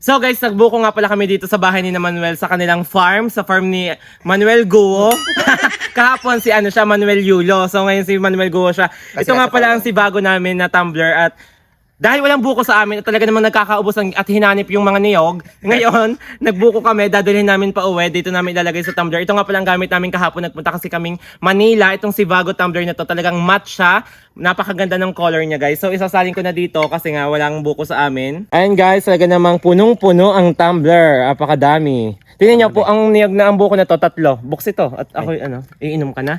So guys, nagbuko nga pala kami dito sa bahay ni Manuel sa kanilang farm, sa farm ni Manuel Guo. Kahapon si siya, Manuel Yulo. So ngayon si Manuel Guo siya. Ito nga pala ang si bago namin na tumbler at dahil walang buko sa amin, talaga namang nagkakaubos at hinanip yung mga niyog. Ngayon, nagbuko kami, dadalhin namin pa uwi. Dito namin ilalagay sa tumbler. Ito nga pala ang gamit namin kahapon. Nagpunta kasi kaming Manila. Itong si Vago tumbler na to, talagang match siya. Napakaganda ng color niya, guys. So, isasalin ko na dito kasi nga walang buko sa amin. Ayan, guys, talaga namang punong-puno ang tumbler. Napakadami. Tingnan niyo po, ang niyog na ang buko na to, 3. Buks ito. At ako, iinom ka na?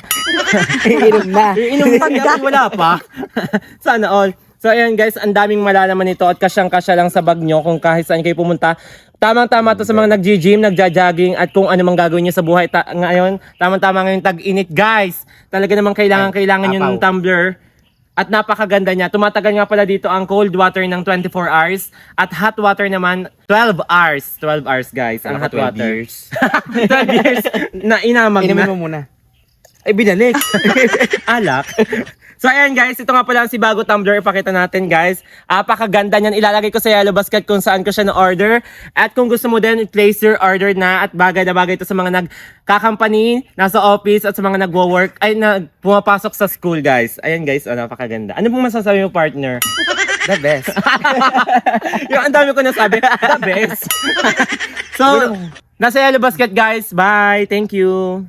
Iinom na. Iinom ka na? Wala pa. Sana all. So ayan guys, ang daming malalaman nito at kasyang-kasya lang sa bag nyo kung kahit saan kayo pumunta. Tamang-tama to sa mga nag-gym, nagja-jogging at kung ano mang gagawin nyo sa buhay ngayon. Tamang-tama ngayon tag-init guys. Talaga namang kailangan yung tumbler. At napakaganda niya. Tumatagal nga pala dito ang cold water ng 24 hours at hot water naman 12 hours. 12 hours guys, ang hot water. 12 years na inamag na. Inumin mo muna. Ay, binalik. Alak. So ayan guys, ito nga pala ang si bago tumbler. Ipakita natin guys. Apakaganda niyan. Ilalagay ko sa yellow basket kung saan ko siya na-order. At kung gusto mo din, place your order na. At bagay na bagay ito sa mga nagka-company, nasa office, at sa mga nagwo-work, ay pumapasok sa school guys. Ayan guys, napakaganda. Ano pong masasabi mo partner? The best. Yung ang dami ko nasabi, the best. So, nasa yellow basket guys. Bye. Thank you.